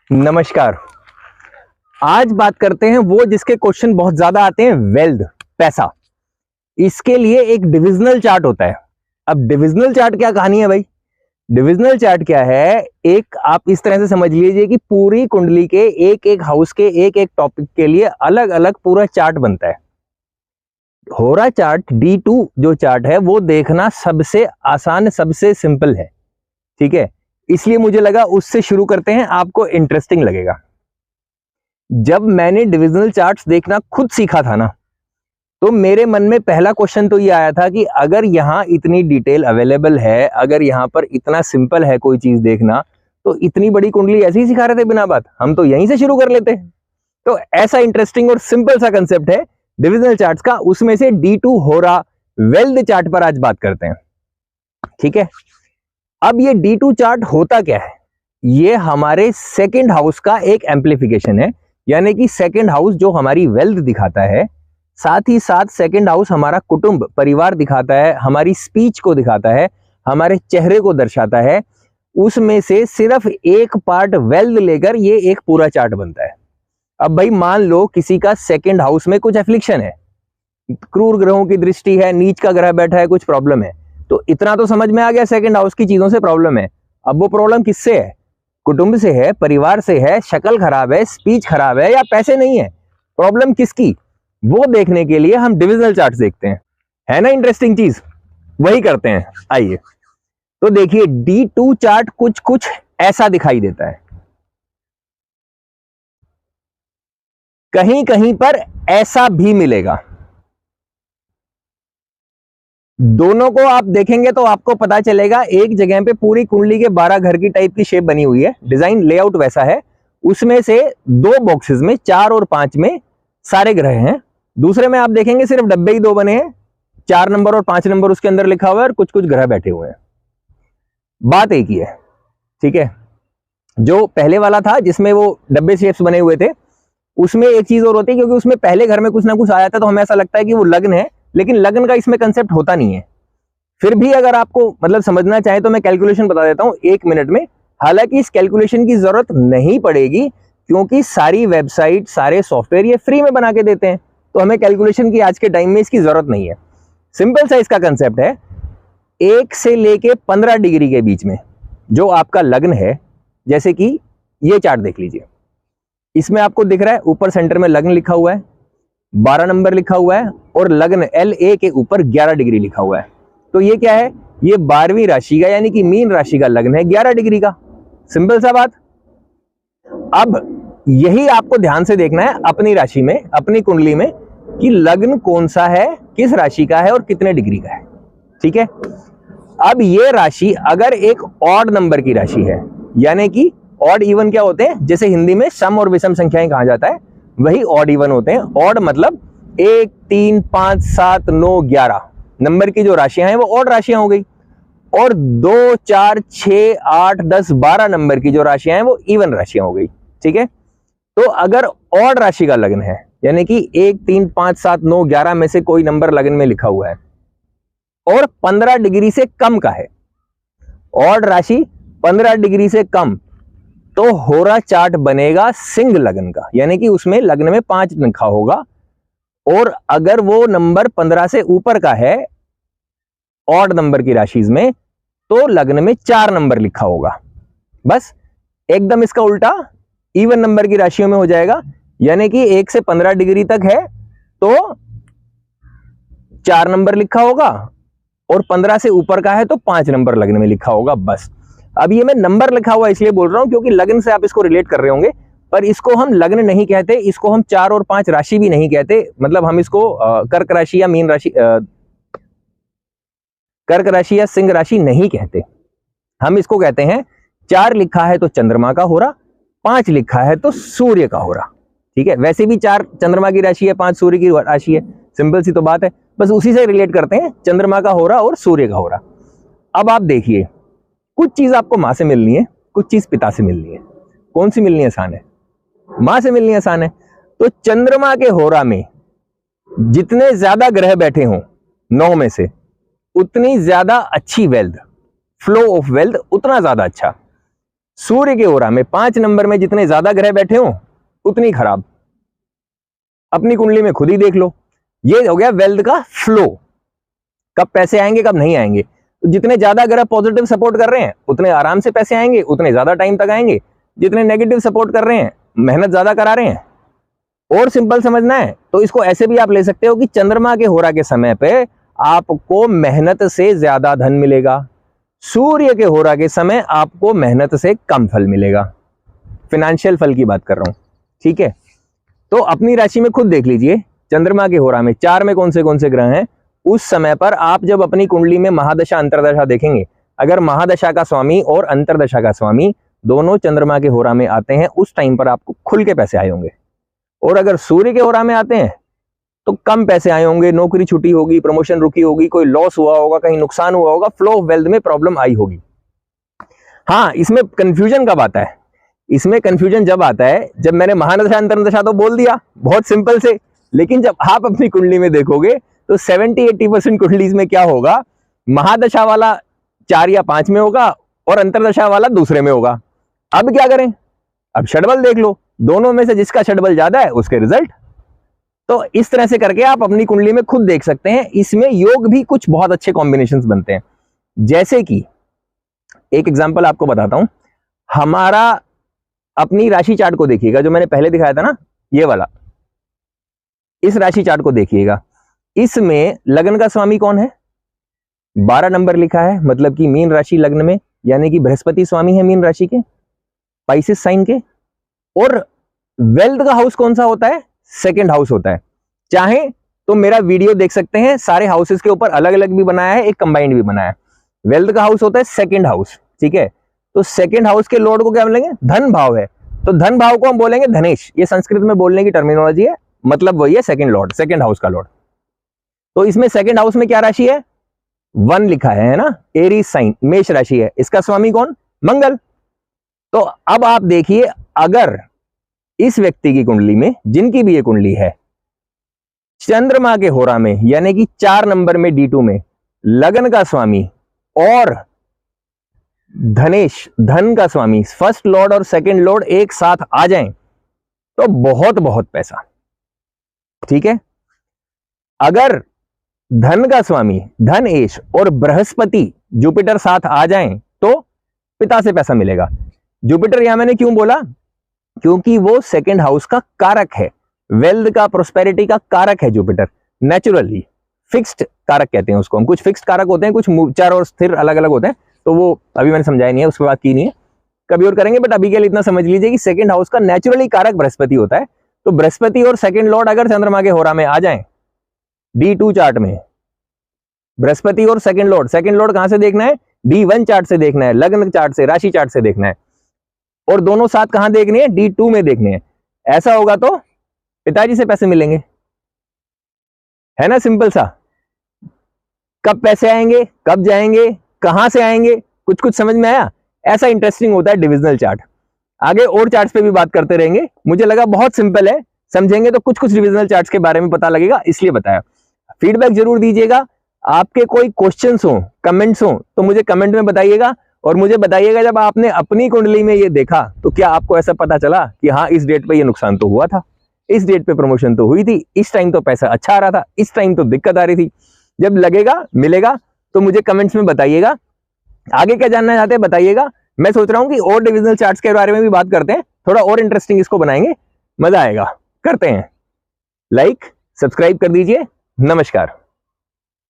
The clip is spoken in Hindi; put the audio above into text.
नमस्कार। आज बात करते हैं वो जिसके क्वेश्चन बहुत ज्यादा आते हैं, वेल्थ, पैसा। इसके लिए एक डिविजनल चार्ट होता है। अब डिविजनल चार्ट क्या कहानी है भाई? डिविजनल चार्ट क्या है? एक आप इस तरह से समझ लीजिए कि पूरी कुंडली के एक एक हाउस के एक एक टॉपिक के लिए अलग अलग पूरा चार्ट बनता है। होरा चार्ट D2 जो चार्ट है वो देखना सबसे आसान, सबसे सिंपल है। ठीक है, इसलिए मुझे लगा उससे शुरू करते हैं, आपको इंटरेस्टिंग लगेगा। जब मैंने डिविजनल चार्ट्स देखना खुद सीखा था ना, तो मेरे मन में पहला क्वेश्चन तो ये आया था कि अगर यहां इतनी डिटेल अवेलेबल है, अगर यहां पर इतना सिंपल है कोई चीज देखना, तो इतनी बड़ी कुंडली ऐसे ही सिखा रहे थे बिना बात, हम तो यहीं से शुरू कर लेते। तो ऐसा इंटरेस्टिंग और सिंपल सा कंसेप्ट है डिविजनल चार्ट्स का, उसमें से D2 होरा वेल्थ चार्ट पर आज बात करते हैं। ठीक है, अब ये D2 चार्ट होता क्या है? ये हमारे सेकंड हाउस का एक एम्प्लीफिकेशन है, यानी कि सेकंड हाउस जो हमारी वेल्थ दिखाता है, साथ ही साथ सेकंड हाउस हमारा कुटुंब परिवार दिखाता है, हमारी स्पीच को दिखाता है, हमारे चेहरे को दर्शाता है। उसमें से सिर्फ एक पार्ट वेल्थ लेकर ये एक पूरा चार्ट बनता है। अब भाई मान लो किसी का सेकंड हाउस में कुछ एफ्लिक्शन है, क्रूर ग्रहों की दृष्टि है, नीच का ग्रह बैठा है, कुछ प्रॉब्लम है, तो इतना तो समझ में आ गया सेकंड हाउस की चीजों से प्रॉब्लम है। अब वो प्रॉब्लम किससे है? कुटुंब से है, परिवार से है, शक्ल खराब है, स्पीच खराब है, या पैसे नहीं है? प्रॉब्लम किसकी? वो देखने के लिए हम डिविजनल चार्ट देखते हैं। है ना इंटरेस्टिंग चीज? वही करते हैं, आइए। तो देखिए D2 चार्ट कुछ कुछ ऐसा दिखाई देता है। कहीं कहीं पर ऐसा भी मिलेगा। दोनों को आप देखेंगे तो आपको पता चलेगा एक जगह पे पूरी कुंडली के 12 घर की टाइप की शेप बनी हुई है, डिजाइन लेआउट वैसा है। उसमें से 2 बॉक्सेस में 4 और 5 में सारे ग्रह हैं, दूसरे में आप देखेंगे सिर्फ डब्बे ही 2 बने हैं, 4 नंबर और 5 नंबर उसके अंदर लिखा हुआ है और कुछ कुछ ग्रह बैठे हुए हैं। बात एक ही है। ठीक है, जो पहले वाला था जिसमें वो डब्बे शेप्स बने हुए थे, उसमें एक चीज और होती है, क्योंकि उसमें पहले घर में कुछ ना कुछ आया था तो हमें ऐसा लगता है कि वो लग्न है, लेकिन लग्न का इसमें कंसेप्ट होता नहीं है। फिर भी अगर आपको मतलब समझना चाहे तो मैं कैलकुलेशन बता देता हूं 1 मिनट में। हालांकि इस कैलकुलेशन की जरूरत नहीं पड़ेगी, क्योंकि सारी वेबसाइट, सारे सॉफ्टवेयर ये फ्री में बना के देते हैं, तो हमें कैलकुलेशन की आज के टाइम में इसकी जरूरत नहीं है। सिंपल सा इसका कंसेप्ट है, 1 से लेके 15 डिग्री के बीच में जो आपका लग्न है, जैसे कि ये चार्ट देख लीजिए, इसमें आपको दिख रहा है ऊपर सेंटर में लग्न लिखा हुआ है, 12 नंबर लिखा हुआ है, और लग्न LA के ऊपर 11 डिग्री लिखा हुआ है। तो ये क्या है? ये 12वीं राशि का यानी कि मीन राशि का लग्न है 11 डिग्री का। सिंपल सा बात। अब यही आपको ध्यान से देखना है अपनी राशि में, अपनी कुंडली में, कि लग्न कौन सा है, किस राशि का है और कितने डिग्री का है। ठीक है, अब ये राशि अगर एक ऑड नंबर की राशि है, यानी कि ऑड इवन क्या होते हैं, जैसे हिंदी में सम और विषम संख्याएं कहा जाता है, वही ऑड इवन होते हैं। ऑड मतलब 1, 3, 5, 7, 9, 11 नंबर की जो राशियां हैं वो ऑड राशियां हो गई, और 2, 4, 6, 8, 10, 12 नंबर की जो राशियां हैं वो इवन राशियां हो गई। ठीक है, तो अगर ऑड राशि का लग्न है, यानी कि 1, 3, 5, 7, 9, 11 में से कोई नंबर लग्न में लिखा हुआ है और 15 डिग्री से कम का है, ऑड राशि 15 डिग्री से कम, तो होरा चार्ट बनेगा सिंह लग्न का, यानी कि उसमें लग्न में 5 लिखा होगा। और अगर वो नंबर 15 से ऊपर का है ऑड नंबर की राशि में, तो लग्न में 4 नंबर लिखा होगा। बस एकदम इसका उल्टा इवन नंबर की राशियों में हो जाएगा, यानी कि 1 से 15 डिग्री तक है तो 4 नंबर लिखा होगा, और 15 से ऊपर का है तो 5 नंबर लग्न में लिखा होगा। बस। अब ये मैं नंबर लिखा हुआ इसलिए बोल रहा हूं क्योंकि लग्न से आप इसको रिलेट कर रहे होंगे, पर इसको हम लग्न नहीं कहते, इसको हम 4 और 5 राशि भी नहीं कहते। मतलब हम इसको कर्क राशि या मीन राशि, कर्क राशि या सिंह राशि नहीं कहते। हम इसको कहते हैं 4 लिखा है तो चंद्रमा का होरा, 5 लिखा है तो सूर्य का होरा। ठीक है, वैसे भी 4 चंद्रमा की राशि है, 5 सूर्य की राशि है, सिंपल सी तो बात है, बस उसी से रिलेट करते हैं, चंद्रमा का होरा और सूर्य का होरा। अब आप देखिए, कुछ चीज आपको मां से मिलनी है, कुछ चीज पिता से मिलनी है। कौन सी मिलनी आसान है? मां से मिलनी आसान है। तो चंद्रमा के होरा में जितने ज्यादा ग्रह बैठे हों 9 में से, उतनी ज्यादा अच्छी वेल्थ, फ्लो ऑफ वेल्थ उतना ज्यादा अच्छा। सूर्य के होरा में 5 नंबर में जितने ज्यादा ग्रह बैठे हो उतनी खराब। अपनी कुंडली में खुद ही देख लो। ये हो गया वेल्थ का फ्लो, कब पैसे आएंगे कब नहीं आएंगे। तो जितने ज्यादा ग्रह पॉजिटिव सपोर्ट कर रहे हैं उतने आराम से पैसे आएंगे, उतने ज्यादा टाइम तक आएंगे। जितने नेगेटिव सपोर्ट कर रहे हैं, मेहनत ज्यादा करा रहे हैं। और सिंपल समझना है तो इसको ऐसे भी आप ले सकते हो कि चंद्रमा के होरा के समय पे आपको मेहनत से ज्यादा धन मिलेगा, सूर्य के होरा के समय आपको मेहनत से कम फल मिलेगा। फाइनेंशियल फल की बात कर रहा हूं, ठीक है। तो अपनी राशि में खुद देख लीजिए, चंद्रमा के होरा में 4 में कौन से ग्रह हैं। उस समय पर आप जब अपनी कुंडली में महादशा अंतरदशा देखेंगे, अगर महादशा का स्वामी और अंतरदशा का स्वामी दोनों चंद्रमा के होरा में आते हैं, उस टाइम पर आपको खुल के पैसे आए होंगे। और अगर सूर्य के होरा में आते हैं तो कम पैसे आए होंगे, नौकरी छुट्टी होगी, प्रमोशन रुकी होगी, कोई लॉस हुआ होगा, कहीं नुकसान हुआ होगा, फ्लो ऑफ वेल्थ में प्रॉब्लम आई होगी। हाँ, इसमें कंफ्यूजन कब आता है? इसमें कंफ्यूजन जब आता है जब मैंने महादशा अंतरदशा तो बोल दिया बहुत सिंपल से, लेकिन जब आप अपनी कुंडली में देखोगे तो 70-80% कुंडली में क्या होगा, महादशा वाला 4 या 5 में होगा और अंतरदशा वाला दूसरे में होगा। अब क्या करें? अब षडबल देख लो, दोनों में से जिसका षडबल ज्यादा है उसके रिजल्ट। तो इस तरह से करके आप अपनी कुंडली में खुद देख सकते हैं। इसमें योग भी कुछ बहुत अच्छे कॉम्बिनेशंस बनते हैं। जैसे कि एक एग्जांपल आपको बताता हूं, हमारा अपनी राशि चार्ट को देखिएगा, जो मैंने पहले दिखाया था ना, ये वाला, इस राशि चार्ट को देखिएगा। इसमें लग्न का स्वामी कौन है? 12 नंबर लिखा है, मतलब कि मीन राशि लग्न में, यानी कि बृहस्पति स्वामी है मीन राशि के, पाइसेस साइन के। और वेल्थ का हाउस कौन सा होता है? सेकंड हाउस होता है। चाहे तो मेरा वीडियो देख सकते हैं, सारे हाउसेस के ऊपर अलग अलग भी बनाया है, एक कंबाइंड भी बनाया है। वेल्थ का हाउस होता है सेकंड हाउस, ठीक है। तो सेकंड हाउस के लॉर्ड को क्या बोलेंगे? धन भाव है। तो धन भाव को हम बोलेंगे धनेश। ये संस्कृत में बोलने की टर्मिनोलॉजी है, मतलब वही है सेकंड लॉर्ड, सेकंड हाउस का लॉर्ड। तो इसमें सेकंड हाउस में क्या राशि है? 1 लिखा है ना, एरीज साइन, मेष राशि है। इसका स्वामी कौन? मंगल। तो अब आप देखिए, अगर इस व्यक्ति की कुंडली में, जिनकी भी ये कुंडली है, चंद्रमा के होरा में यानी कि 4 नंबर में D2 में लग्न का स्वामी और धनेश धन का स्वामी, फर्स्ट लॉर्ड और सेकंड लॉर्ड एक साथ आ जाएं तो बहुत बहुत पैसा, ठीक है। अगर धन का स्वामी धनेश और बृहस्पति जुपिटर साथ आ जाएं तो पिता से पैसा मिलेगा। जुपिटर यहां मैंने क्यों बोला? क्योंकि वो सेकंड हाउस का कारक है, वेल्थ का, प्रोस्पेरिटी का कारक है जुपिटर। नेचुरली फिक्स्ड कारक कहते हैं उसको हम। कुछ फिक्स्ड कारक होते हैं, कुछ चर और स्थिर अलग अलग होते हैं, तो वो अभी मैंने समझाया नहीं है, उसके बाद की नहीं है, कभी और करेंगे। बट अभी के लिए इतना समझ लीजिए कि सेकंड हाउस का नेचुरली कारक बृहस्पति होता है। तो बृहस्पति और सेकंड लॉर्ड अगर चंद्रमा के होरा में आ जाएं D2 चार्ट में, बृहस्पति और सेकंड लॉर्ड कहां से देखना है? D1 चार्ट से देखना है, लग्न चार्ट से, राशि चार्ट से देखना है। और दोनों साथ कहां देखने हैं? D2 में देखने हैं। ऐसा होगा तो पिताजी से पैसे मिलेंगे, है ना, सिंपल सा। कब पैसे आएंगे, कब जाएंगे, कहां से आएंगे, कुछ कुछ समझ में आया? ऐसा इंटरेस्टिंग होता है डिविजनल चार्ट। आगे और चार्ट्स पे भी बात करते रहेंगे। मुझे लगा बहुत सिंपल है, समझेंगे तो कुछ कुछ डिविजनल चार्ट्स के बारे में पता लगेगा, इसलिए बताया। फीडबैक जरूर दीजिएगा। आपके कोई क्वेश्चंस हो, कमेंट्स हो, तो मुझे कमेंट में बताइएगा। और मुझे बताइएगा जब आपने अपनी कुंडली में ये देखा तो क्या आपको ऐसा पता चला कि हाँ, इस डेट पे ये नुकसान तो हुआ था, इस डेट पे प्रमोशन तो हुई थी, इस टाइम तो पैसा अच्छा आ रहा था, इस टाइम तो दिक्कत आ रही थी। जब लगेगा, मिलेगा, तो मुझे कमेंट्स में बताइएगा। आगे क्या जानना चाहते हैं बताइएगा। मैं सोच रहा हूं कि और डिविजनल चार्ट्स के बारे में भी बात करते हैं, थोड़ा और इंटरेस्टिंग इसको बनाएंगे, मजा आएगा। करते हैं। लाइक सब्सक्राइब कर दीजिए। नमस्कार।